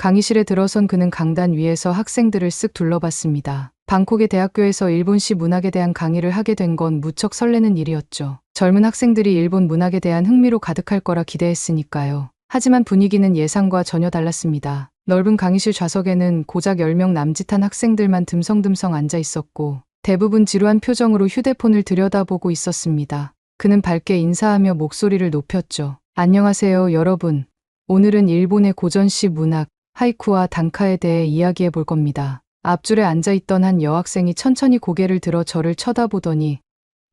강의실에 들어선 그는 강단 위에서 학생들을 쓱 둘러봤습니다. 방콕의 대학교에서 일본시 문학에 대한 강의를 하게 된 건 무척 설레는 일이었죠. 젊은 학생들이 일본 문학에 대한 흥미로 가득할 거라 기대했으니까요. 하지만 분위기는 예상과 전혀 달랐습니다. 넓은 강의실 좌석에는 고작 10명 남짓한 학생들만 듬성듬성 앉아 있었고 대부분 지루한 표정으로 휴대폰을 들여다보고 있었습니다. 그는 밝게 인사하며 목소리를 높였죠. 안녕하세요, 여러분. 오늘은 일본의 고전시 문학, 하이쿠와 단카에 대해 이야기해 볼 겁니다. 앞줄에 앉아있던 한 여학생이 천천히 고개를 들어 저를 쳐다보더니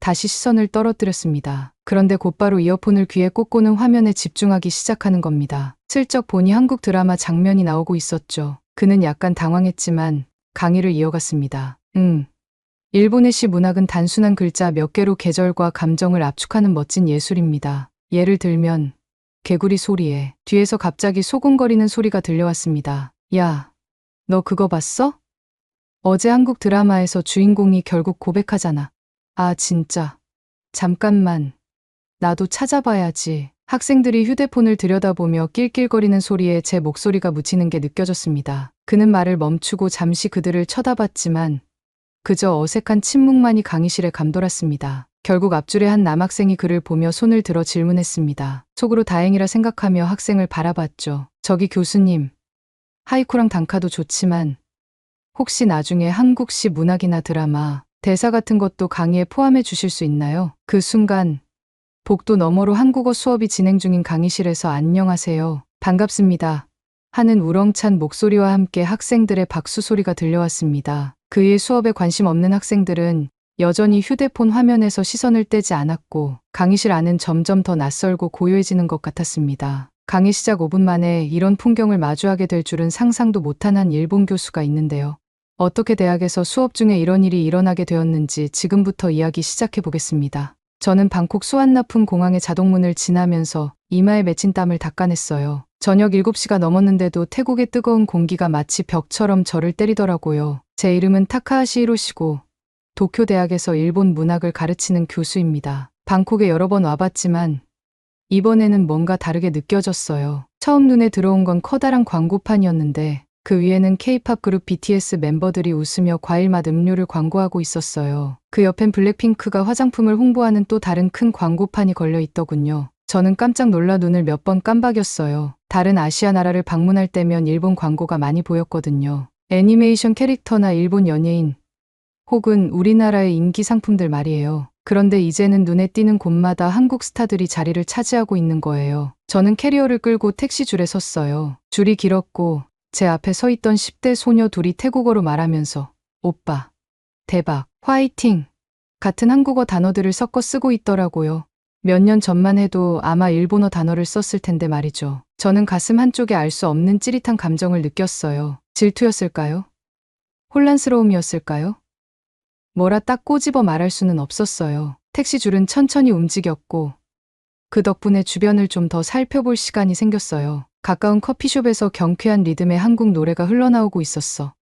다시 시선을 떨어뜨렸습니다. 그런데 곧바로 이어폰을 귀에 꽂고는 화면에 집중하기 시작하는 겁니다. 슬쩍 보니 한국 드라마 장면이 나오고 있었죠. 그는 약간 당황했지만 강의를 이어갔습니다. 일본의 시 문학은 단순한 글자 몇 개로 계절과 감정을 압축하는 멋진 예술입니다. 예를 들면 개구리 소리에 뒤에서 갑자기 소곤거리는 소리가 들려왔습니다. 야, 너 그거 봤어? 어제 한국 드라마에서 주인공이 결국 고백하잖아. 아, 진짜. 잠깐만. 나도 찾아봐야지. 학생들이 휴대폰을 들여다보며 낄낄거리는 소리에 제 목소리가 묻히는 게 느껴졌습니다. 그는 말을 멈추고 잠시 그들을 쳐다봤지만 그저 어색한 침묵만이 강의실에 감돌았습니다. 결국 앞줄의 한 남학생이 그를 보며 손을 들어 질문했습니다. 속으로 다행이라 생각하며 학생을 바라봤죠. 저기 교수님, 하이쿠랑 단카도 좋지만 혹시 나중에 한국시 문학이나 드라마, 대사 같은 것도 강의에 포함해 주실 수 있나요? 그 순간 복도 너머로 한국어 수업이 진행 중인 강의실에서 안녕하세요. 반갑습니다. 하는 우렁찬 목소리와 함께 학생들의 박수 소리가 들려왔습니다. 그의 수업에 관심 없는 학생들은 여전히 휴대폰 화면에서 시선을 떼지 않았고 강의실 안은 점점 더 낯설고 고요해지는 것 같았습니다. 강의 시작 5분 만에 이런 풍경을 마주하게 될 줄은 상상도 못한 한 일본 교수가 있는데요. 어떻게 대학에서 수업 중에 이런 일이 일어나게 되었는지 지금부터 이야기 시작해 보겠습니다. 저는 방콕 수완나푼 공항의 자동문을 지나면서 이마에 맺힌 땀을 닦아냈어요. 저녁 7시가 넘었는데도 태국의 뜨거운 공기가 마치 벽처럼 저를 때리더라고요. 제 이름은 타카하시 히로시고 도쿄 대학에서 일본 문학을 가르치는 교수입니다. 방콕에 여러 번 와봤지만 이번에는 뭔가 다르게 느껴졌어요. 처음 눈에 들어온 건 커다란 광고판이었는데 그 위에는 K-팝 그룹 BTS 멤버들이 웃으며 과일맛 음료를 광고하고 있었어요. 그 옆엔 블랙핑크가 화장품을 홍보하는 또 다른 큰 광고판이 걸려 있더군요. 저는 깜짝 놀라 눈을 몇 번 깜박였어요. 다른 아시아 나라를 방문할 때면 일본 광고가 많이 보였거든요. 애니메이션 캐릭터나 일본 연예인, 혹은 우리나라의 인기 상품들 말이에요. 그런데 이제는 눈에 띄는 곳마다 한국 스타들이 자리를 차지하고 있는 거예요. 저는 캐리어를 끌고 택시 줄에 섰어요. 줄이 길었고 제 앞에 서 있던 10대 소녀 둘이 태국어로 말하면서 오빠, 대박, 화이팅 같은 한국어 단어들을 섞어 쓰고 있더라고요. 몇 년 전만 해도 아마 일본어 단어를 썼을 텐데 말이죠. 저는 가슴 한쪽에 알 수 없는 찌릿한 감정을 느꼈어요. 질투였을까요? 혼란스러움이었을까요? 뭐라 딱 꼬집어 말할 수는 없었어요. 택시 줄은 천천히 움직였고 그 덕분에 주변을 좀 더 살펴볼 시간이 생겼어요. 가까운 커피숍에서 경쾌한 리듬의 한국 노래가 흘러나오고 있었어.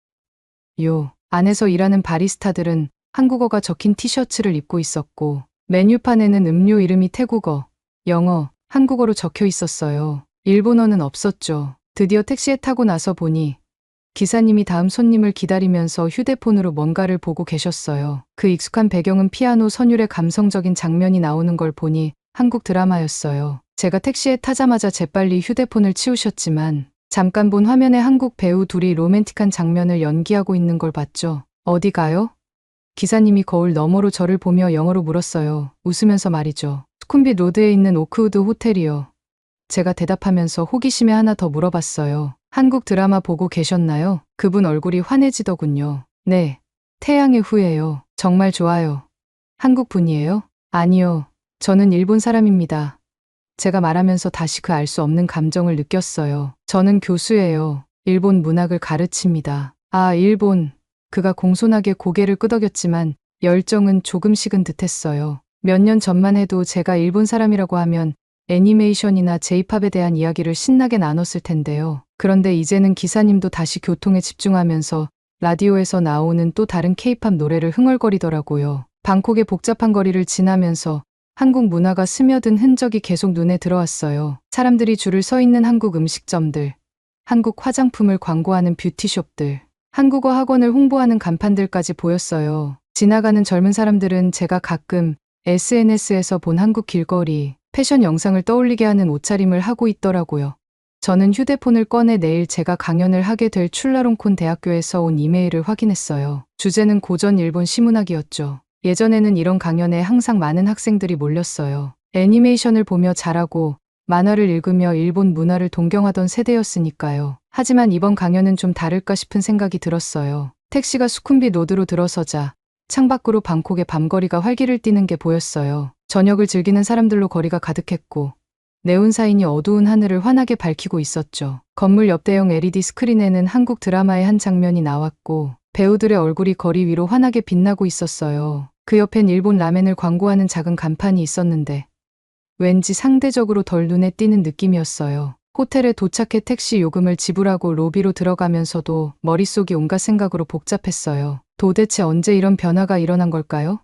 안에서 일하는 바리스타들은 한국어가 적힌 티셔츠를 입고 있었고 메뉴판에는 음료 이름이 태국어, 영어, 한국어로 적혀 있었어요. 일본어는 없었죠. 드디어 택시에 타고 나서 보니 기사님이 다음 손님을 기다리면서 휴대폰으로 뭔가를 보고 계셨어요. 그 익숙한 배경은 피아노 선율의 감성적인 장면이 나오는 걸 보니 한국 드라마였어요. 제가 택시에 타자마자 재빨리 휴대폰을 치우셨지만 잠깐 본 화면에 한국 배우 둘이 로맨틱한 장면을 연기하고 있는 걸 봤죠. 어디 가요? 기사님이 거울 너머로 저를 보며 영어로 물었어요. 웃으면서 말이죠. 수쿰빗 로드에 있는 오크우드 호텔이요. 제가 대답하면서 호기심에 하나 더 물어봤어요. 한국 드라마 보고 계셨나요? 그분 얼굴이 환해지더군요. 네, 태양의 후예요. 정말 좋아요. 한국 분이에요? 아니요. 저는 일본 사람입니다. 제가 말하면서 다시 그 알 수 없는 감정을 느꼈어요. 저는 교수예요. 일본 문학을 가르칩니다. 아, 일본. 그가 공손하게 고개를 끄덕였지만 열정은 조금 식은 듯했어요. 몇 년 전만 해도 제가 일본 사람이라고 하면 애니메이션이나 J-팝에 대한 이야기를 신나게 나눴을 텐데요. 그런데 이제는 기사님도 다시 교통에 집중하면서 라디오에서 나오는 또 다른 K-팝 노래를 흥얼거리더라고요. 방콕의 복잡한 거리를 지나면서 한국 문화가 스며든 흔적이 계속 눈에 들어왔어요. 사람들이 줄을 서 있는 한국 음식점들, 한국 화장품을 광고하는 뷰티숍들, 한국어 학원을 홍보하는 간판들까지 보였어요. 지나가는 젊은 사람들은 제가 가끔 SNS에서 본 한국 길거리 패션 영상을 떠올리게 하는 옷차림을 하고 있더라고요. 저는 휴대폰을 꺼내 내일 제가 강연을 하게 될 출라롱콘 대학교에서 온 이메일을 확인했어요. 주제는 고전 일본 시문학이었죠. 예전에는 이런 강연에 항상 많은 학생들이 몰렸어요. 애니메이션을 보며 자라고 만화를 읽으며 일본 문화를 동경하던 세대였으니까요. 하지만 이번 강연은 좀 다를까 싶은 생각이 들었어요. 택시가 수쿰빗 로드로 들어서자 창밖으로 방콕의 밤거리가 활기를 띠는 게 보였어요. 저녁을 즐기는 사람들로 거리가 가득했고 네온사인이 어두운 하늘을 환하게 밝히고 있었죠. 건물 옆 대형 LED 스크린에는 한국 드라마의 한 장면이 나왔고 배우들의 얼굴이 거리 위로 환하게 빛나고 있었어요. 그 옆엔 일본 라멘을 광고하는 작은 간판이 있었는데 왠지 상대적으로 덜 눈에 띄는 느낌이었어요. 호텔에 도착해 택시 요금을 지불하고 로비로 들어가면서도 머릿속이 온갖 생각으로 복잡했어요. 도대체 언제 이런 변화가 일어난 걸까요?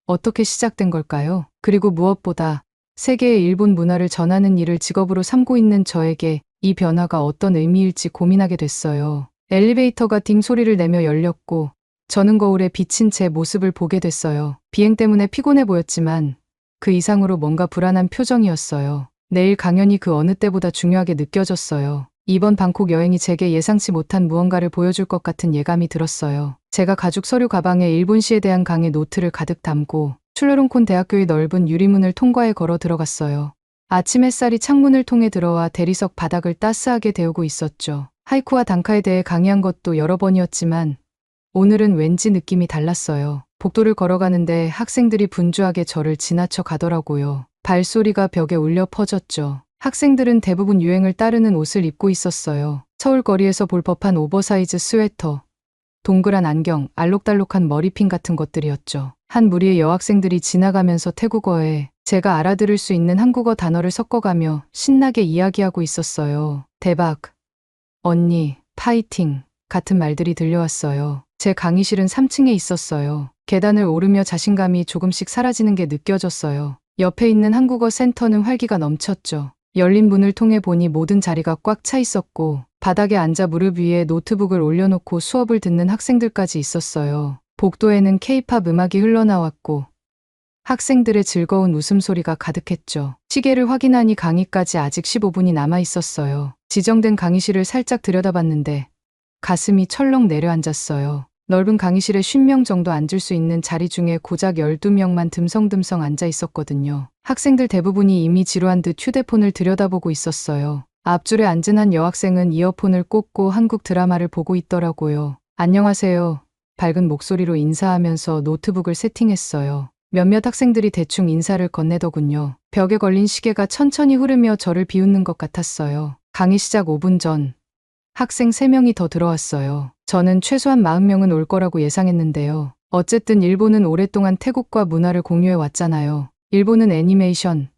어떻게 시작된 걸까요? 그리고 무엇보다 세계의 일본 문화를 전하는 일을 직업으로 삼고 있는 저에게 이 변화가 어떤 의미일지 고민하게 됐어요. 엘리베이터가 딩 소리를 내며 열렸고 저는 거울에 비친 제 모습을 보게 됐어요. 비행 때문에 피곤해 보였지만 그 이상으로 뭔가 불안한 표정이었어요. 내일 강연이 그 어느 때보다 중요하게 느껴졌어요. 이번 방콕 여행이 제게 예상치 못한 무언가를 보여줄 것 같은 예감이 들었어요. 제가 가죽 서류 가방에 일본시에 대한 강의 노트를 가득 담고 출라롱콘 대학교의 넓은 유리문을 통과해 걸어 들어갔어요. 아침 햇살이 창문을 통해 들어와 대리석 바닥을 따스하게 데우고 있었죠. 하이쿠와 단카에 대해 강의한 것도 여러 번이었지만 오늘은 왠지 느낌이 달랐어요. 복도를 걸어가는데 학생들이 분주하게 저를 지나쳐 가더라고요. 발소리가 벽에 울려 퍼졌죠. 학생들은 대부분 유행을 따르는 옷을 입고 있었어요. 서울 거리에서 볼 법한 오버사이즈 스웨터, 동그란 안경, 알록달록한 머리핀 같은 것들이었죠. 한 무리의 여학생들이 지나가면서 태국어에 제가 알아들을 수 있는 한국어 단어를 섞어가며 신나게 이야기하고 있었어요. 대박, 언니, 파이팅 같은 말들이 들려왔어요. 제 강의실은 3층에 있었어요. 계단을 오르며 자신감이 조금씩 사라지는 게 느껴졌어요. 옆에 있는 한국어 센터는 활기가 넘쳤죠. 열린 문을 통해 보니 모든 자리가 꽉 차 있었고 바닥에 앉아 무릎 위에 노트북을 올려놓고 수업을 듣는 학생들까지 있었어요. 복도에는 케이팝 음악이 흘러나왔고 학생들의 즐거운 웃음소리가 가득했죠. 시계를 확인하니 강의까지 아직 15분이 남아 있었어요. 지정된 강의실을 살짝 들여다봤는데 가슴이 철렁 내려앉았어요. 넓은 강의실에 50명 정도 앉을 수 있는 자리 중에 고작 12명만 듬성듬성 앉아 있었거든요. 학생들 대부분이 이미 지루한 듯 휴대폰을 들여다보고 있었어요. 앞줄에 앉은 한 여학생은 이어폰을 꽂고 한국 드라마를 보고 있더라고요. 안녕하세요. 밝은 목소리로 인사하면서 노트북을 세팅했어요. 몇몇 학생들이 대충 인사를 건네더군요. 벽에 걸린 시계가 천천히 흐르며 저를 비웃는 것 같았어요. 강의 시작 5분 전 학생 3명이 더 들어왔어요. 저는 최소한 40명은 올 거라고 예상했는데요. 어쨌든 일본은 오랫동안 태국과 문화를 공유해 왔잖아요. 일본은 애니메이션,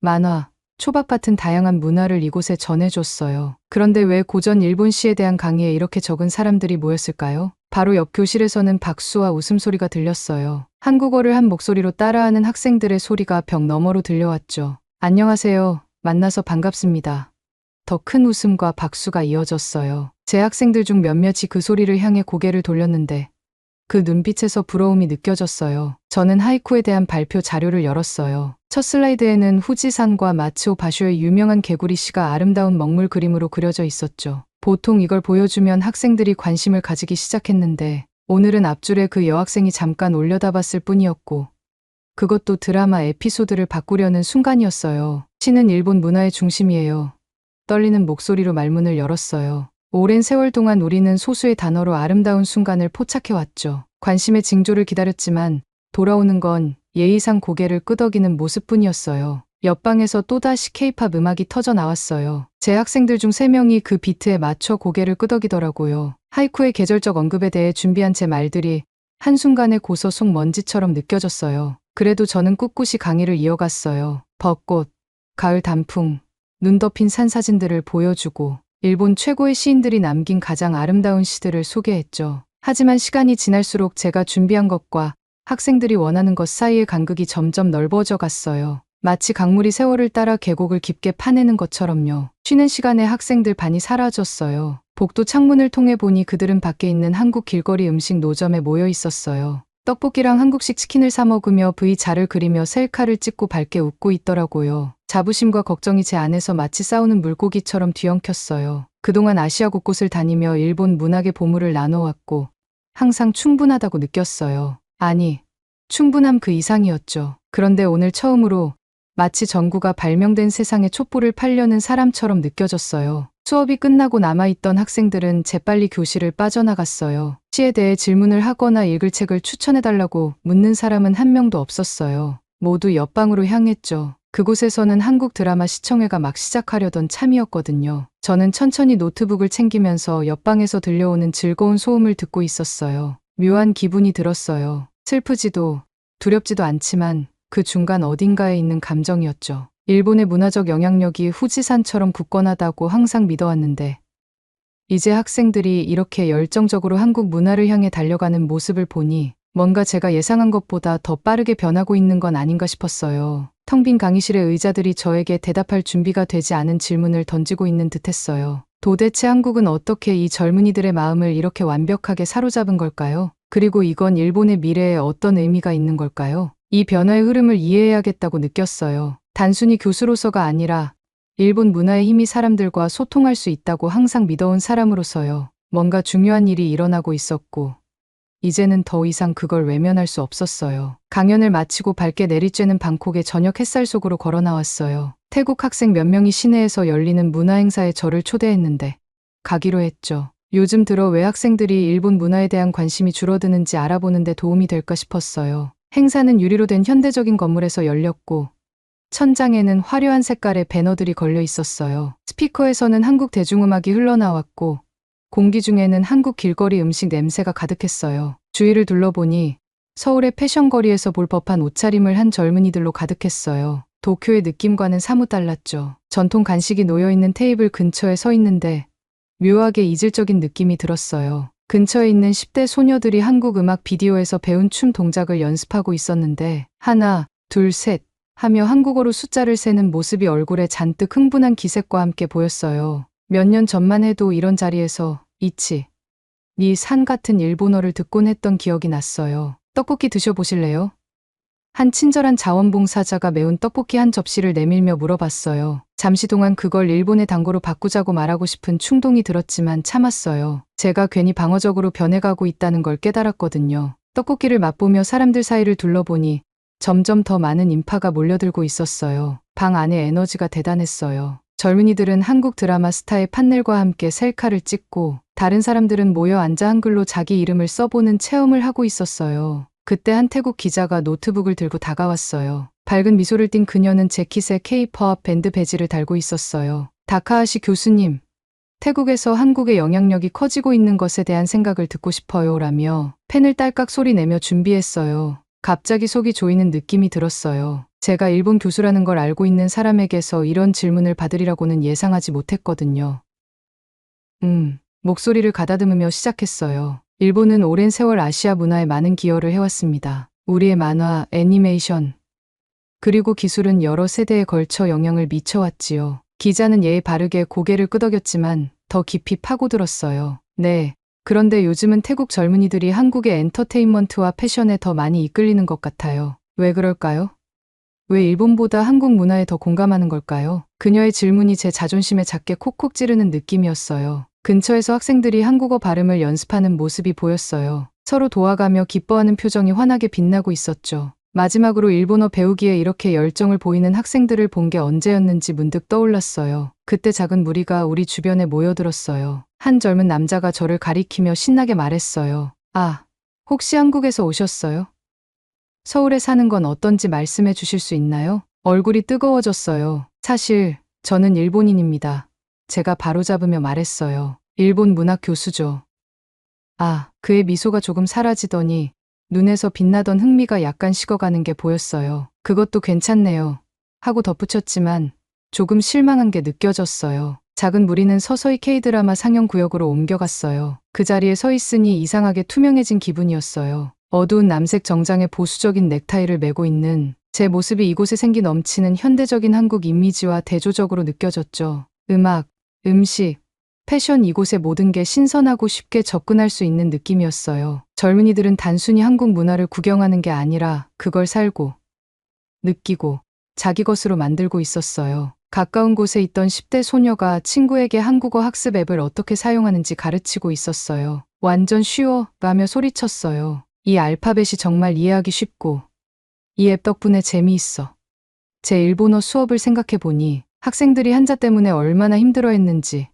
만화, 초밥 같은 다양한 문화를 이곳에 전해줬어요. 그런데 왜 고전 일본시에 대한 강의에 이렇게 적은 사람들이 모였을까요? 바로 옆 교실에서는 박수와 웃음소리가 들렸어요. 한국어를 한 목소리로 따라하는 학생들의 소리가 벽 너머로 들려왔죠. 안녕하세요. 만나서 반갑습니다. 더 큰 웃음과 박수가 이어졌어요. 제 학생들 중 몇몇이 그 소리를 향해 고개를 돌렸는데 그 눈빛에서 부러움이 느껴졌어요. 저는 하이쿠에 대한 발표 자료를 열었어요. 첫 슬라이드에는 후지산과 마츠오 바쇼의 유명한 개구리 씨가 아름다운 먹물 그림으로 그려져 있었죠. 보통 이걸 보여주면 학생들이 관심을 가지기 시작했는데 오늘은 앞줄에 그 여학생이 잠깐 올려다봤을 뿐이었고 그것도 드라마 에피소드를 바꾸려는 순간이었어요. 시는 일본 문화의 중심이에요. 떨리는 목소리로 말문을 열었어요. 오랜 세월 동안 우리는 소수의 단어로 아름다운 순간을 포착해왔죠. 관심의 징조를 기다렸지만 돌아오는 건 예의상 고개를 끄덕이는 모습뿐이었어요. 옆방에서 또다시 케이팝 음악이 터져 나왔어요. 제 학생들 중 3명이 그 비트에 맞춰 고개를 끄덕이더라고요. 하이쿠의 계절적 언급에 대해 준비한 제 말들이 한순간에 고서 속 먼지처럼 느껴졌어요. 그래도 저는 꿋꿋이 강의를 이어갔어요. 벚꽃, 가을 단풍, 눈 덮인 산 사진들을 보여주고 일본 최고의 시인들이 남긴 가장 아름다운 시들을 소개했죠. 하지만 시간이 지날수록 제가 준비한 것과 학생들이 원하는 것 사이의 간극이 점점 넓어져 갔어요. 마치 강물이 세월을 따라 계곡을 깊게 파내는 것처럼요. 쉬는 시간에 학생들 반이 사라졌어요. 복도 창문을 통해 보니 그들은 밖에 있는 한국 길거리 음식 노점에 모여 있었어요. 떡볶이랑 한국식 치킨을 사 먹으며 V자를 그리며 셀카를 찍고 밝게 웃고 있더라고요. 자부심과 걱정이 제 안에서 마치 싸우는 물고기처럼 뒤엉켰어요. 그동안 아시아 곳곳을 다니며 일본 문학의 보물을 나눠왔고 항상 충분하다고 느꼈어요. 아니, 충분함 그 이상이었죠. 그런데 오늘 처음으로 마치 전구가 발명된 세상에 촛불을 팔려는 사람처럼 느껴졌어요. 수업이 끝나고 남아있던 학생들은 재빨리 교실을 빠져나갔어요. 시에 대해 질문을 하거나 읽을 책을 추천해달라고 묻는 사람은 한 명도 없었어요. 모두 옆방으로 향했죠. 그곳에서는 한국 드라마 시청회가 막 시작하려던 참이었거든요. 저는 천천히 노트북을 챙기면서 옆방에서 들려오는 즐거운 소음을 듣고 있었어요. 묘한 기분이 들었어요. 슬프지도 두렵지도 않지만 그 중간 어딘가에 있는 감정이었죠. 일본의 문화적 영향력이 후지산처럼 굳건하다고 항상 믿어왔는데 이제 학생들이 이렇게 열정적으로 한국 문화를 향해 달려가는 모습을 보니 뭔가 제가 예상한 것보다 더 빠르게 변하고 있는 건 아닌가 싶었어요. 텅 빈 강의실의 의자들이 저에게 대답할 준비가 되지 않은 질문을 던지고 있는 듯했어요. 도대체 한국은 어떻게 이 젊은이들의 마음을 이렇게 완벽하게 사로잡은 걸까요? 그리고 이건 일본의 미래에 어떤 의미가 있는 걸까요? 이 변화의 흐름을 이해해야겠다고 느꼈어요. 단순히 교수로서가 아니라 일본 문화의 힘이 사람들과 소통할 수 있다고 항상 믿어온 사람으로서요. 뭔가 중요한 일이 일어나고 있었고 이제는 더 이상 그걸 외면할 수 없었어요. 강연을 마치고 밝게 내리쬐는 방콕의 저녁 햇살 속으로 걸어 나왔어요. 태국 학생 몇 명이 시내에서 열리는 문화행사에 저를 초대했는데 가기로 했죠. 요즘 들어 왜 학생들이 일본 문화에 대한 관심이 줄어드는지 알아보는 데 도움이 될까 싶었어요. 행사는 유리로 된 현대적인 건물에서 열렸고 천장에는 화려한 색깔의 배너들이 걸려 있었어요. 스피커에서는 한국 대중음악이 흘러나왔고 공기 중에는 한국 길거리 음식 냄새가 가득했어요. 주위를 둘러보니 서울의 패션거리에서 볼 법한 옷차림을 한 젊은이들로 가득했어요. 도쿄의 느낌과는 사뭇 달랐죠. 전통 간식이 놓여있는 테이블 근처에 서 있는데 묘하게 이질적인 느낌이 들었어요. 근처에 있는 10대 소녀들이 한국 음악 비디오에서 배운 춤 동작을 연습하고 있었는데 하나, 둘, 셋 하며 한국어로 숫자를 세는 모습이 얼굴에 잔뜩 흥분한 기색과 함께 보였어요. 몇 년 전만 해도 이런 자리에서 이치, 니 산 같은 일본어를 듣곤 했던 기억이 났어요. 떡볶이 드셔보실래요? 한 친절한 자원봉사자가 매운 떡볶이 한 접시를 내밀며 물어봤어요. 잠시 동안 그걸 일본의 단고로 바꾸자고 말하고 싶은 충동이 들었지만 참았어요. 제가 괜히 방어적으로 변해가고 있다는 걸 깨달았거든요. 떡볶이를 맛보며 사람들 사이를 둘러보니 점점 더 많은 인파가 몰려들고 있었어요. 방 안의 에너지가 대단했어요. 젊은이들은 한국 드라마 스타의 판넬과 함께 셀카를 찍고 다른 사람들은 모여 앉아 한글로 자기 이름을 써보는 체험을 하고 있었어요. 그때 한 태국 기자가 노트북을 들고 다가왔어요. 밝은 미소를 띤 그녀는 재킷에 K-POP 밴드 배지를 달고 있었어요. 다카하시 교수님, 태국에서 한국의 영향력이 커지고 있는 것에 대한 생각을 듣고 싶어요 라며 펜을 딸깍 소리 내며 준비했어요. 갑자기 속이 조이는 느낌이 들었어요. 제가 일본 교수라는 걸 알고 있는 사람에게서 이런 질문을 받으리라고는 예상하지 못했거든요. 목소리를 가다듬으며 시작했어요. 일본은 오랜 세월 아시아 문화에 많은 기여를 해왔습니다. 우리의 만화, 애니메이션, 그리고 기술은 여러 세대에 걸쳐 영향을 미쳐왔지요. 기자는 예의 바르게 고개를 끄덕였지만 더 깊이 파고들었어요. 네. 그런데 요즘은 태국 젊은이들이 한국의 엔터테인먼트와 패션에 더 많이 이끌리는 것 같아요. 왜 그럴까요? 왜 일본보다 한국 문화에 더 공감하는 걸까요? 그녀의 질문이 제 자존심에 작게 콕콕 찌르는 느낌이었어요. 근처에서 학생들이 한국어 발음을 연습하는 모습이 보였어요. 서로 도와가며 기뻐하는 표정이 환하게 빛나고 있었죠. 마지막으로 일본어 배우기에 이렇게 열정을 보이는 학생들을 본 게 언제였는지 문득 떠올랐어요. 그때 작은 무리가 우리 주변에 모여들었어요. 한 젊은 남자가 저를 가리키며 신나게 말했어요. 아, 혹시 한국에서 오셨어요? 서울에 사는 건 어떤지 말씀해 주실 수 있나요? 얼굴이 뜨거워졌어요. 사실 저는 일본인입니다. 제가 바로잡으며 말했어요. 일본 문학 교수죠. 아, 그의 미소가 조금 사라지더니 눈에서 빛나던 흥미가 약간 식어가는 게 보였어요. 그것도 괜찮네요. 하고 덧붙였지만 조금 실망한 게 느껴졌어요. 작은 무리는 서서히 K드라마 상영 구역으로 옮겨갔어요. 그 자리에 서 있으니 이상하게 투명해진 기분이었어요. 어두운 남색 정장에 보수적인 넥타이를 메고 있는 제 모습이 이곳에 생기 넘치는 현대적인 한국 이미지와 대조적으로 느껴졌죠. 음악, 음식, 패션 이곳의 모든 게 신선하고 쉽게 접근할 수 있는 느낌이었어요. 젊은이들은 단순히 한국 문화를 구경하는 게 아니라 그걸 살고, 느끼고, 자기 것으로 만들고 있었어요. 가까운 곳에 있던 10대 소녀가 친구에게 한국어 학습 앱을 어떻게 사용하는지 가르치고 있었어요. 완전 쉬워 라며 소리쳤어요. 이 알파벳이 정말 이해하기 쉽고 이 앱 덕분에 재미있어. 제 일본어 수업을 생각해 보니 학생들이 한자 때문에 얼마나 힘들어했는지,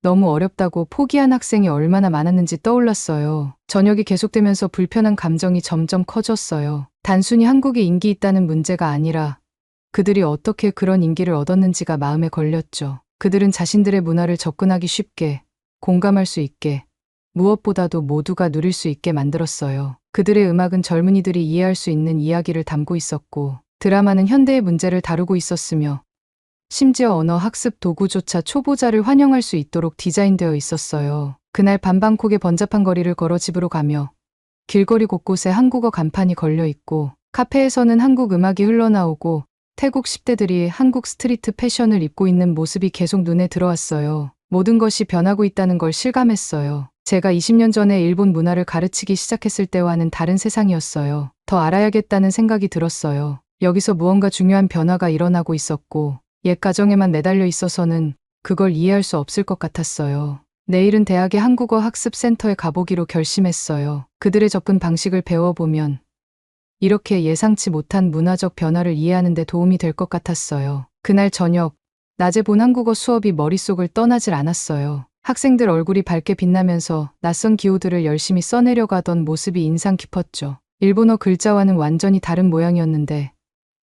너무 어렵다고 포기한 학생이 얼마나 많았는지 떠올랐어요. 저녁이 계속되면서 불편한 감정이 점점 커졌어요. 단순히 한국에 인기 있다는 문제가 아니라 그들이 어떻게 그런 인기를 얻었는지가 마음에 걸렸죠. 그들은 자신들의 문화를 접근하기 쉽게, 공감할 수 있게, 무엇보다도 모두가 누릴 수 있게 만들었어요. 그들의 음악은 젊은이들이 이해할 수 있는 이야기를 담고 있었고, 드라마는 현대의 문제를 다루고 있었으며, 심지어 언어 학습 도구조차 초보자를 환영할 수 있도록 디자인되어 있었어요. 그날 밤 방콕의 번잡한 거리를 걸어 집으로 가며 길거리 곳곳에 한국어 간판이 걸려 있고 카페에서는 한국 음악이 흘러나오고 태국 10대들이 한국 스트리트 패션을 입고 있는 모습이 계속 눈에 들어왔어요. 모든 것이 변하고 있다는 걸 실감했어요. 제가 20년 전에 일본 문화를 가르치기 시작했을 때와는 다른 세상이었어요. 더 알아야겠다는 생각이 들었어요. 여기서 무언가 중요한 변화가 일어나고 있었고 옛 가정에만 매달려 있어서는 그걸 이해할 수 없을 것 같았어요. 내일은 대학의 한국어 학습센터에 가보기로 결심했어요. 그들의 접근 방식을 배워보면 이렇게 예상치 못한 문화적 변화를 이해하는 데 도움이 될 것 같았어요. 그날 저녁, 낮에 본 한국어 수업이 머릿속을 떠나질 않았어요. 학생들 얼굴이 밝게 빛나면서 낯선 기호들을 열심히 써내려가던 모습이 인상 깊었죠. 일본어 글자와는 완전히 다른 모양이었는데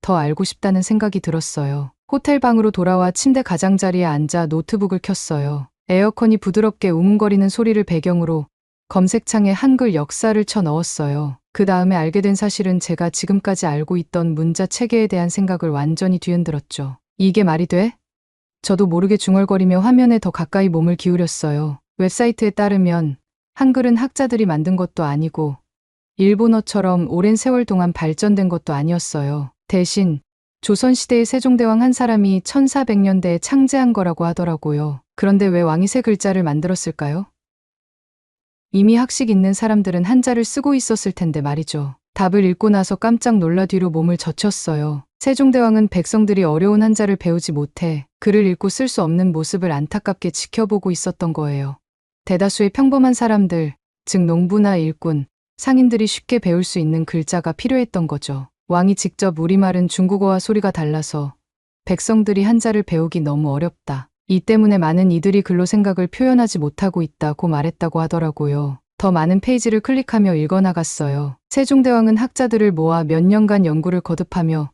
더 알고 싶다는 생각이 들었어요. 호텔 방으로 돌아와 침대 가장자리에 앉아 노트북을 켰어요. 에어컨이 부드럽게 우문거리는 소리를 배경으로 검색창에 한글 역사를 쳐 넣었어요. 그 다음에 알게 된 사실은 제가 지금까지 알고 있던 문자 체계에 대한 생각을 완전히 뒤흔들었죠. 이게 말이 돼? 저도 모르게 중얼거리며 화면에 더 가까이 몸을 기울였어요. 웹사이트에 따르면 한글은 학자들이 만든 것도 아니고 일본어처럼 오랜 세월 동안 발전된 것도 아니었어요. 대신 조선시대의 세종대왕 한 사람이 1400년대에 창제한 거라고 하더라고요. 그런데 왜 왕이 새 글자를 만들었을까요? 이미 학식 있는 사람들은 한자를 쓰고 있었을 텐데 말이죠. 답을 읽고 나서 깜짝 놀라 뒤로 몸을 젖혔어요. 세종대왕은 백성들이 어려운 한자를 배우지 못해 글을 읽고 쓸 수 없는 모습을 안타깝게 지켜보고 있었던 거예요. 대다수의 평범한 사람들, 즉 농부나 일꾼, 상인들이 쉽게 배울 수 있는 글자가 필요했던 거죠. 왕이 직접 우리말은 중국어와 소리가 달라서 백성들이 한자를 배우기 너무 어렵다. 이 때문에 많은 이들이 글로 생각을 표현하지 못하고 있다고 말했다고 하더라고요. 더 많은 페이지를 클릭하며 읽어나갔어요. 세종대왕은 학자들을 모아 몇 년간 연구를 거듭하며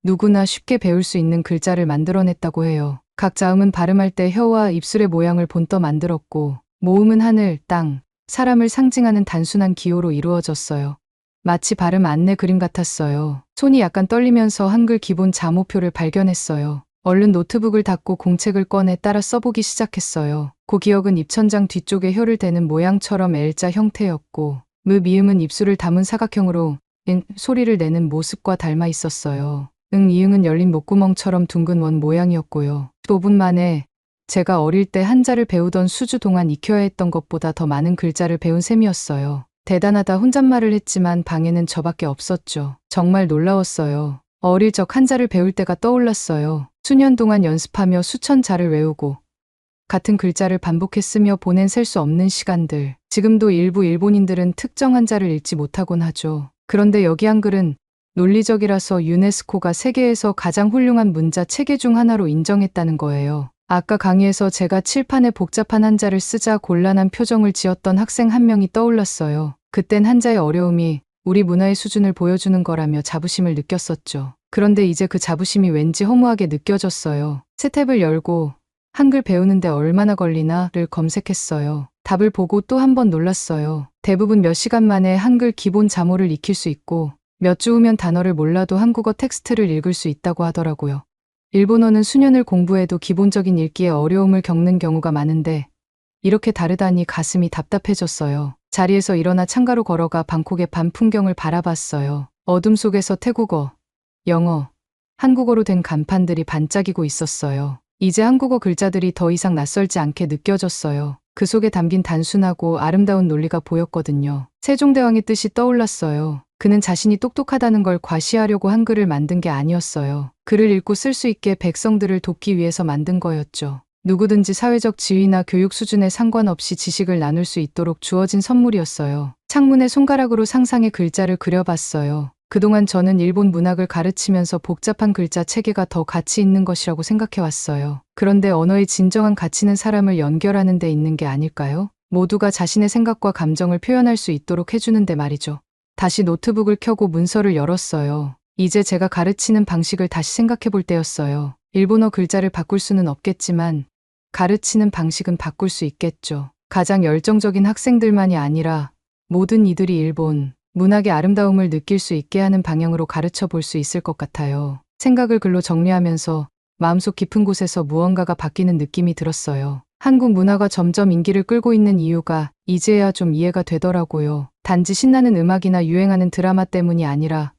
누구나 쉽게 배울 수 있는 글자를 만들어냈다고 해요. 각 자음은 발음할 때 혀와 입술의 모양을 본떠 만들었고 모음은 하늘, 땅, 사람을 상징하는 단순한 기호로 이루어졌어요. 마치 발음 안내 그림 같았어요. 손이 약간 떨리면서 한글 기본 자모표를 발견했어요. 얼른 노트북을 닫고 공책을 꺼내 따라 써보기 시작했어요. 그 기억은 입천장 뒤쪽에 혀를 대는 모양처럼 L자 형태였고 미음은 입술을 담은 사각형으로 응 소리를 내는 모습과 닮아 있었어요. 이응은 열린 목구멍처럼 둥근 원 모양이었고요. 15분 만에 제가 어릴 때 한자를 배우던 수주 동안 익혀야 했던 것보다 더 많은 글자를 배운 셈이었어요. 대단하다 혼잣말을 했지만 방에는 저밖에 없었죠. 정말 놀라웠어요. 어릴 적 한자를 배울 때가 떠올랐어요. 수년 동안 연습하며 수천 자를 외우고 같은 글자를 반복했으며 보낸 셀 수 없는 시간들. 지금도 일부 일본인들은 특정 한자를 읽지 못하곤 하죠. 그런데 여기 한글은 논리적이라서 유네스코가 세계에서 가장 훌륭한 문자 체계 중 하나로 인정했다는 거예요. 아까 강의에서 제가 칠판에 복잡한 한자를 쓰자 곤란한 표정을 지었던 학생 한 명이 떠올랐어요. 그땐 한자의 어려움이 우리 문화의 수준을 보여주는 거라며 자부심을 느꼈었죠. 그런데 이제 그 자부심이 왠지 허무하게 느껴졌어요. 새 탭을 열고 한글 배우는데 얼마나 걸리나를 검색했어요. 답을 보고 또 한 번 놀랐어요. 대부분 몇 시간 만에 한글 기본 자모를 익힐 수 있고 몇 주 후면 단어를 몰라도 한국어 텍스트를 읽을 수 있다고 하더라고요. 일본어는 수년을 공부해도 기본적인 읽기에 어려움을 겪는 경우가 많은데 이렇게 다르다니 가슴이 답답해졌어요. 자리에서 일어나 창가로 걸어가 방콕의 밤 풍경을 바라봤어요. 어둠 속에서 태국어, 영어, 한국어로 된 간판들이 반짝이고 있었어요. 이제 한국어 글자들이 더 이상 낯설지 않게 느껴졌어요. 그 속에 담긴 단순하고 아름다운 논리가 보였거든요. 세종대왕의 뜻이 떠올랐어요. 그는 자신이 똑똑하다는 걸 과시하려고 한글을 만든 게 아니었어요. 글을 읽고 쓸 수 있게 백성들을 돕기 위해서 만든 거였죠. 누구든지 사회적 지위나 교육 수준에 상관없이 지식을 나눌 수 있도록 주어진 선물이었어요. 창문에 손가락으로 상상의 글자를 그려봤어요. 그동안 저는 일본 문학을 가르치면서 복잡한 글자 체계가 더 가치 있는 것이라고 생각해왔어요. 그런데 언어의 진정한 가치는 사람을 연결하는 데 있는 게 아닐까요? 모두가 자신의 생각과 감정을 표현할 수 있도록 해주는데 말이죠. 다시 노트북을 켜고 문서를 열었어요. 이제 제가 가르치는 방식을 다시 생각해 볼 때였어요. 일본어 글자를 바꿀 수는 없겠지만 가르치는 방식은 바꿀 수 있겠죠. 가장 열정적인 학생들만이 아니라 모든 이들이 일본 문학의 아름다움을 느낄 수 있게 하는 방향으로 가르쳐 볼 수 있을 것 같아요. 생각을 글로 정리하면서 마음속 깊은 곳에서 무언가가 바뀌는 느낌이 들었어요. 한국 문화가 점점 인기를 끌고 있는 이유가 이제야 좀 이해가 되더라고요. 단지 신나는 음악이나 유행하는 드라마 때문이 아니라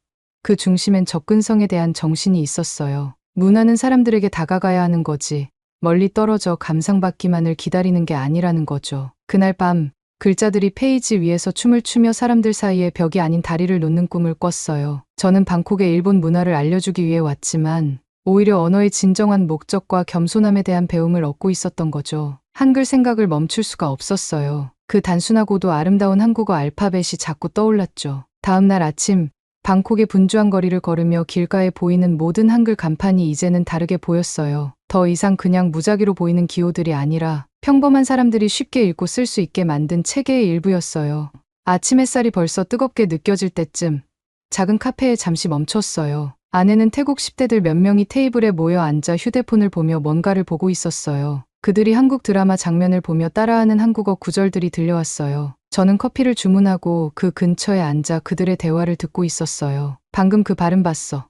그 중심엔 접근성에 대한 정신이 있었어요. 문화는 사람들에게 다가가야 하는 거지 멀리 떨어져 감상받기만을 기다리는 게 아니라는 거죠. 그날 밤 글자들이 페이지 위에서 춤을 추며 사람들 사이에 벽이 아닌 다리를 놓는 꿈을 꿨어요. 저는 방콕에 일본 문화를 알려주기 위해 왔지만 오히려 언어의 진정한 목적과 겸손함에 대한 배움을 얻고 있었던 거죠. 한글 생각을 멈출 수가 없었어요. 그 단순하고도 아름다운 한국어 알파벳이 자꾸 떠올랐죠. 다음 날 아침 방콕의 분주한 거리를 걸으며 길가에 보이는 모든 한글 간판이 이제는 다르게 보였어요. 더 이상 그냥 무작위로 보이는 기호들이 아니라 평범한 사람들이 쉽게 읽고 쓸 수 있게 만든 체계의 일부였어요. 아침 햇살이 벌써 뜨겁게 느껴질 때쯤 작은 카페에 잠시 멈췄어요. 안에는 태국 10대들 몇 명이 테이블에 모여 앉아 휴대폰을 보며 뭔가를 보고 있었어요. 그들이 한국 드라마 장면을 보며 따라하는 한국어 구절들이 들려왔어요. 저는 커피를 주문하고 그 근처에 앉아 그들의 대화를 듣고 있었어요. 방금 그 발음 봤어?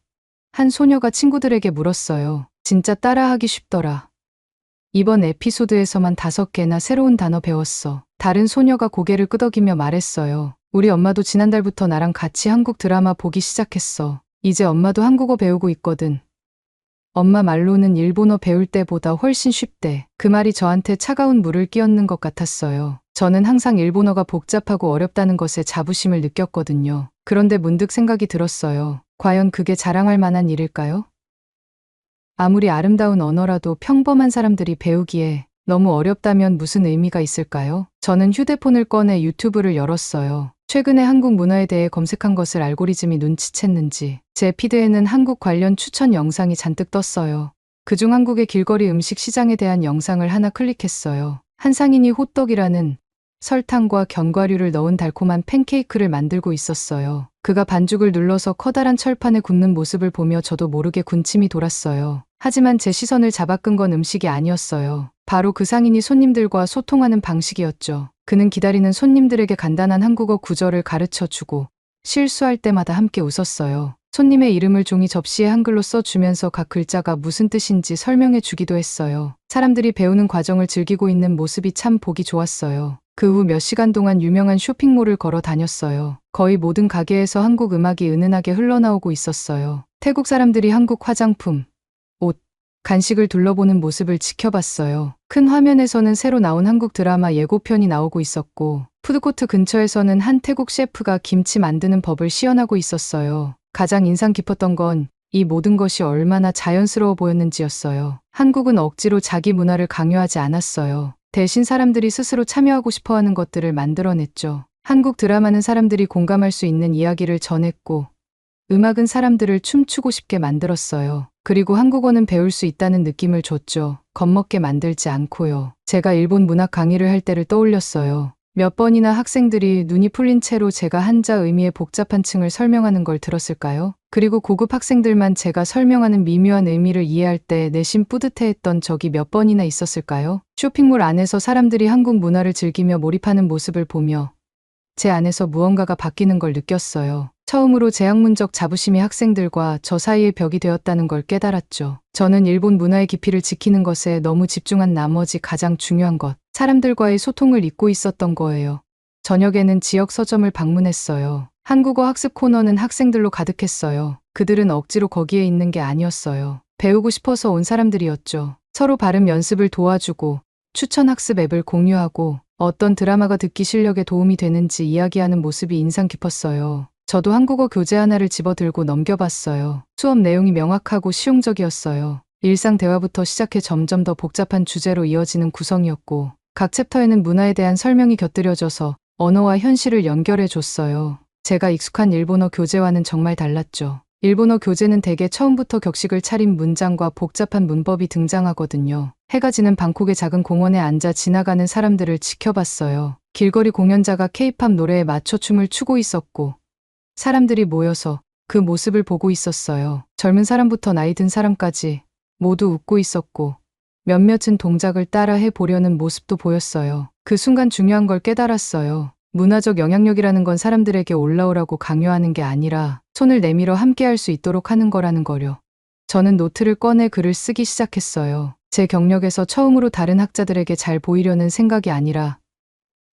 한 소녀가 친구들에게 물었어요. 진짜 따라하기 쉽더라. 이번 에피소드에서만 5개나 새로운 단어 배웠어. 다른 소녀가 고개를 끄덕이며 말했어요. 우리 엄마도 지난달부터 나랑 같이 한국 드라마 보기 시작했어. 이제 엄마도 한국어 배우고 있거든. 엄마 말로는 일본어 배울 때보다 훨씬 쉽대. 그 말이 저한테 차가운 물을 끼얹는 것 같았어요. 저는 항상 일본어가 복잡하고 어렵다는 것에 자부심을 느꼈거든요. 그런데 문득 생각이 들었어요. 과연 그게 자랑할 만한 일일까요? 아무리 아름다운 언어라도 평범한 사람들이 배우기에 너무 어렵다면 무슨 의미가 있을까요? 저는 휴대폰을 꺼내 유튜브를 열었어요. 최근에 한국 문화에 대해 검색한 것을 알고리즘이 눈치챘는지 제 피드에는 한국 관련 추천 영상이 잔뜩 떴어요. 그중 한국의 길거리 음식 시장에 대한 영상을 하나 클릭했어요. 한 상인이 호떡이라는 설탕과 견과류를 넣은 달콤한 팬케이크를 만들고 있었어요. 그가 반죽을 눌러서 커다란 철판에 굽는 모습을 보며 저도 모르게 군침이 돌았어요. 하지만 제 시선을 잡아끈 건 음식이 아니었어요. 바로 그 상인이 손님들과 소통하는 방식이었죠. 그는 기다리는 손님들에게 간단한 한국어 구절을 가르쳐주고 실수할 때마다 함께 웃었어요. 손님의 이름을 종이 접시에 한글로 써주면서 각 글자가 무슨 뜻인지 설명해 주기도 했어요. 사람들이 배우는 과정을 즐기고 있는 모습이 참 보기 좋았어요. 그 후 몇 시간 동안 유명한 쇼핑몰을 걸어 다녔어요. 거의 모든 가게에서 한국 음악이 은은하게 흘러나오고 있었어요. 태국 사람들이 한국 화장품, 옷, 간식을 둘러보는 모습을 지켜봤어요. 큰 화면에서는 새로 나온 한국 드라마 예고편이 나오고 있었고 푸드코트 근처에서는 한 태국 셰프가 김치 만드는 법을 시연하고 있었어요. 가장 인상 깊었던 건 이 모든 것이 얼마나 자연스러워 보였는지였어요. 한국은 억지로 자기 문화를 강요하지 않았어요. 대신 사람들이 스스로 참여하고 싶어하는 것들을 만들어냈죠. 한국 드라마는 사람들이 공감할 수 있는 이야기를 전했고 음악은 사람들을 춤추고 싶게 만들었어요. 그리고 한국어는 배울 수 있다는 느낌을 줬죠. 겁먹게 만들지 않고요. 제가 일본 문학 강의를 할 때를 떠올렸어요. 몇 번이나 학생들이 눈이 풀린 채로 제가 한자 의미의 복잡한 층을 설명하는 걸 들었을까요? 그리고 고급 학생들만 제가 설명하는 미묘한 의미를 이해할 때 내심 뿌듯해했던 적이 몇 번이나 있었을까요? 쇼핑몰 안에서 사람들이 한국 문화를 즐기며 몰입하는 모습을 보며 제 안에서 무언가가 바뀌는 걸 느꼈어요. 처음으로 제 학문적 자부심이 학생들과 저 사이의 벽이 되었다는 걸 깨달았죠. 저는 일본 문화의 깊이를 지키는 것에 너무 집중한 나머지 가장 중요한 것, 사람들과의 소통을 잊고 있었던 거예요. 저녁에는 지역 서점을 방문했어요. 한국어 학습 코너는 학생들로 가득했어요. 그들은 억지로 거기에 있는 게 아니었어요. 배우고 싶어서 온 사람들이었죠. 서로 발음 연습을 도와주고 추천 학습 앱을 공유하고 어떤 드라마가 듣기 실력에 도움이 되는지 이야기하는 모습이 인상 깊었어요. 저도 한국어 교재 하나를 집어들고 넘겨봤어요. 수업 내용이 명확하고 실용적이었어요. 일상 대화부터 시작해 점점 더 복잡한 주제로 이어지는 구성이었고 각 챕터에는 문화에 대한 설명이 곁들여져서 언어와 현실을 연결해 줬어요. 제가 익숙한 일본어 교재와는 정말 달랐죠. 일본어 교재는 대개 처음부터 격식을 차린 문장과 복잡한 문법이 등장하거든요. 해가 지는 방콕의 작은 공원에 앉아 지나가는 사람들을 지켜봤어요. 길거리 공연자가 케이팝 노래에 맞춰 춤을 추고 있었고 사람들이 모여서 그 모습을 보고 있었어요. 젊은 사람부터 나이 든 사람까지 모두 웃고 있었고 몇몇은 동작을 따라 해보려는 모습도 보였어요. 그 순간 중요한 걸 깨달았어요. 문화적 영향력이라는 건 사람들에게 올라오라고 강요하는 게 아니라 손을 내밀어 함께 할 수 있도록 하는 거라는 거려. 저는 노트를 꺼내 글을 쓰기 시작했어요. 제 경력에서 처음으로 다른 학자들에게 잘 보이려는 생각이 아니라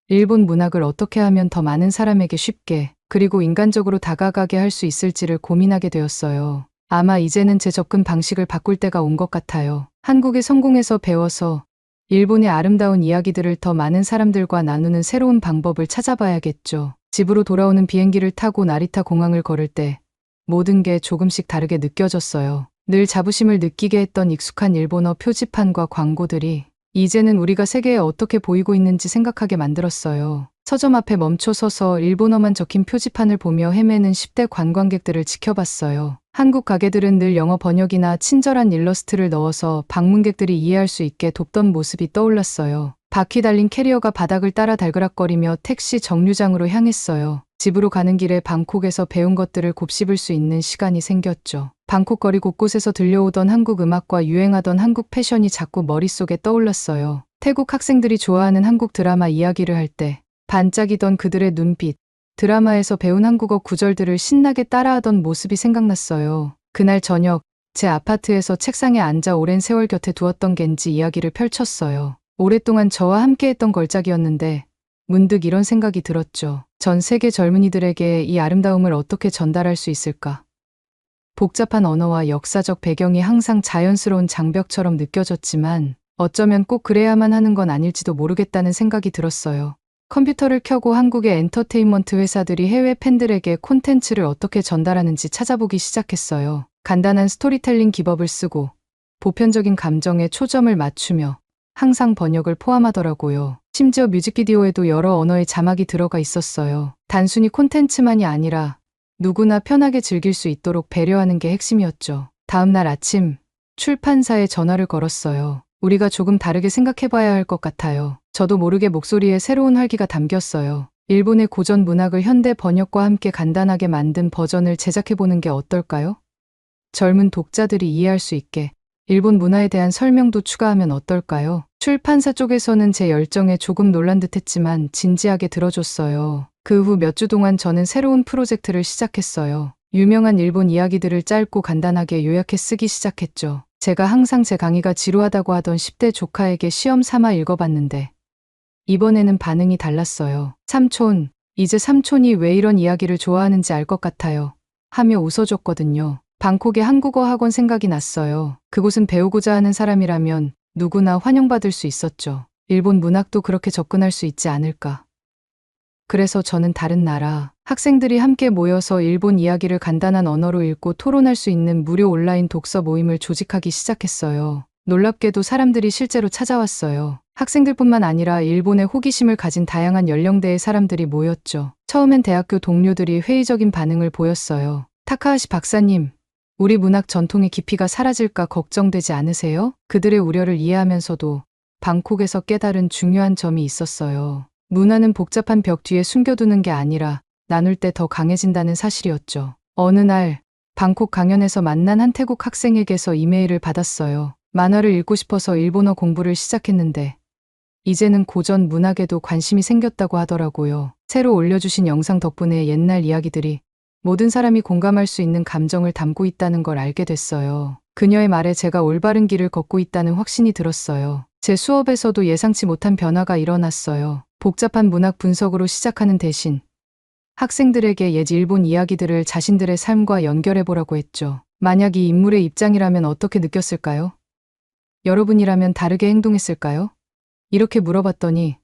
일본 문학을 어떻게 하면 더 많은 사람에게 쉽게 그리고 인간적으로 다가가게 할 수 있을지를 고민하게 되었어요. 아마 이제는 제 접근 방식을 바꿀 때가 온 것 같아요. 한국의 성공에서 배워서 일본의 아름다운 이야기들을 더 많은 사람들과 나누는 새로운 방법을 찾아봐야겠죠. 집으로 돌아오는 비행기를 타고 나리타 공항을 걸을 때 모든 게 조금씩 다르게 느껴졌어요. 늘 자부심을 느끼게 했던 익숙한 일본어 표지판과 광고들이 이제는 우리가 세계에 어떻게 보이고 있는지 생각하게 만들었어요. 서점 앞에 멈춰 서서 일본어만 적힌 표지판을 보며 헤매는 10대 관광객들을 지켜봤어요. 한국 가게들은 늘 영어 번역이나 친절한 일러스트를 넣어서 방문객들이 이해할 수 있게 돕던 모습이 떠올랐어요. 바퀴 달린 캐리어가 바닥을 따라 달그락거리며 택시 정류장으로 향했어요. 집으로 가는 길에 방콕에서 배운 것들을 곱씹을 수 있는 시간이 생겼죠. 방콕 거리 곳곳에서 들려오던 한국 음악과 유행하던 한국 패션이 자꾸 머릿속에 떠올랐어요. 태국 학생들이 좋아하는 한국 드라마 이야기를 할 때 반짝이던 그들의 눈빛, 드라마에서 배운 한국어 구절들을 신나게 따라하던 모습이 생각났어요. 그날 저녁, 제 아파트에서 책상에 앉아 오랜 세월 곁에 두었던 겐지 이야기를 펼쳤어요. 오랫동안 저와 함께했던 걸작이었는데 문득 이런 생각이 들었죠. 전 세계 젊은이들에게 이 아름다움을 어떻게 전달할 수 있을까? 복잡한 언어와 역사적 배경이 항상 자연스러운 장벽처럼 느껴졌지만 어쩌면 꼭 그래야만 하는 건 아닐지도 모르겠다는 생각이 들었어요. 컴퓨터를 켜고 한국의 엔터테인먼트 회사들이 해외 팬들에게 콘텐츠를 어떻게 전달하는지 찾아보기 시작했어요. 간단한 스토리텔링 기법을 쓰고 보편적인 감정에 초점을 맞추며 항상 번역을 포함하더라고요. 심지어 뮤직비디오에도 여러 언어의 자막이 들어가 있었어요. 단순히 콘텐츠만이 아니라 누구나 편하게 즐길 수 있도록 배려하는 게 핵심이었죠. 다음 날 아침, 출판사에 전화를 걸었어요. 우리가 조금 다르게 생각해봐야 할 것 같아요. 저도 모르게 목소리에 새로운 활기가 담겼어요. 일본의 고전 문학을 현대 번역과 함께 간단하게 만든 버전을 제작해보는 게 어떨까요? 젊은 독자들이 이해할 수 있게 일본 문화에 대한 설명도 추가하면 어떨까요? 출판사 쪽에서는 제 열정에 조금 놀란 듯했지만 진지하게 들어줬어요. 그 후 몇 주 동안 저는 새로운 프로젝트를 시작했어요. 유명한 일본 이야기들을 짧고 간단하게 요약해 쓰기 시작했죠. 제가 항상 제 강의가 지루하다고 하던 10대 조카에게 시험 삼아 읽어봤는데 이번에는 반응이 달랐어요. 삼촌, 이제 삼촌이 왜 이런 이야기를 좋아하는지 알 것 같아요. 하며 웃어줬거든요. 방콕의 한국어 학원 생각이 났어요. 그곳은 배우고자 하는 사람이라면 누구나 환영받을 수 있었죠. 일본 문학도 그렇게 접근할 수 있지 않을까. 그래서 저는 다른 나라 학생들이 함께 모여서 일본 이야기를 간단한 언어로 읽고 토론할 수 있는 무료 온라인 독서 모임을 조직하기 시작했어요. 놀랍게도 사람들이 실제로 찾아왔어요. 학생들뿐만 아니라 일본에 호기심을 가진 다양한 연령대의 사람들이 모였죠. 처음엔 대학교 동료들이 회의적인 반응을 보였어요. 타카하시 박사님, 우리 문학 전통의 깊이가 사라질까 걱정되지 않으세요? 그들의 우려를 이해하면서도 방콕에서 깨달은 중요한 점이 있었어요. 문화는 복잡한 벽 뒤에 숨겨두는 게 아니라 나눌 때 더 강해진다는 사실이었죠. 어느 날 방콕 강연에서 만난 한 태국 학생에게서 이메일을 받았어요. 만화를 읽고 싶어서 일본어 공부를 시작했는데 이제는 고전 문학에도 관심이 생겼다고 하더라고요. 새로 올려주신 영상 덕분에 옛날 이야기들이 모든 사람이 공감할 수 있는 감정을 담고 있다는 걸 알게 됐어요. 그녀의 말에 제가 올바른 길을 걷고 있다는 확신이 들었어요. 제 수업에서도 예상치 못한 변화가 일어났어요. 복잡한 문학 분석으로 시작하는 대신 학생들에게 옛 일본 이야기들을 자신들의 삶과 연결해보라고 했죠. 만약 이 인물의 입장이라면 어떻게 느꼈을까요? 여러분이라면 다르게 행동했을까요? 이렇게 물어봤더니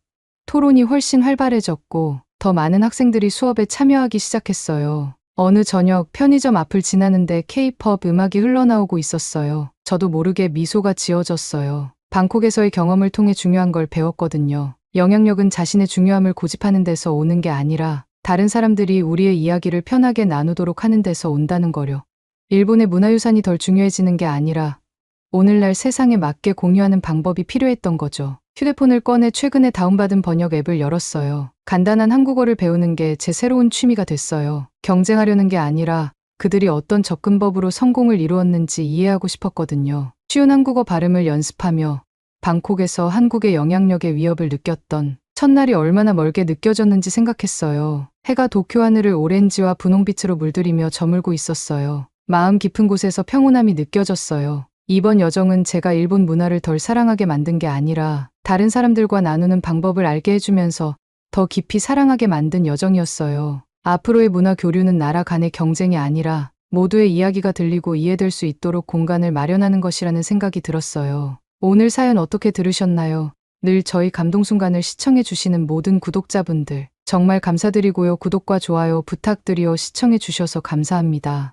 토론이 훨씬 활발해졌고 더 많은 학생들이 수업에 참여하기 시작했어요. 어느 저녁 편의점 앞을 지나는데 K-pop 음악이 흘러나오고 있었어요. 저도 모르게 미소가 지어졌어요. 방콕에서의 경험을 통해 중요한 걸 배웠거든요. 영향력은 자신의 중요함을 고집하는 데서 오는 게 아니라 다른 사람들이 우리의 이야기를 편하게 나누도록 하는 데서 온다는 거요. 일본의 문화유산이 덜 중요해지는 게 아니라 오늘날 세상에 맞게 공유하는 방법이 필요했던 거죠. 휴대폰을 꺼내 최근에 다운받은 번역 앱을 열었어요. 간단한 한국어를 배우는 게 제 새로운 취미가 됐어요. 경쟁하려는 게 아니라 그들이 어떤 접근법으로 성공을 이루었는지 이해하고 싶었거든요. 쉬운 한국어 발음을 연습하며 방콕에서 한국의 영향력의 위협을 느꼈던 첫날이 얼마나 멀게 느껴졌는지 생각했어요. 해가 도쿄 하늘을 오렌지와 분홍빛으로 물들이며 저물고 있었어요. 마음 깊은 곳에서 평온함이 느껴졌어요. 이번 여정은 제가 일본 문화를 덜 사랑하게 만든 게 아니라 다른 사람들과 나누는 방법을 알게 해주면서 더 깊이 사랑하게 만든 여정이었어요. 앞으로의 문화 교류는 나라 간의 경쟁이 아니라 모두의 이야기가 들리고 이해될 수 있도록 공간을 마련하는 것이라는 생각이 들었어요. 오늘 사연 어떻게 들으셨나요? 늘 저희 감동순간을 시청해 주시는 모든 구독자분들 정말 감사드리고요. 구독과 좋아요 부탁드리어 시청해 주셔서 감사합니다.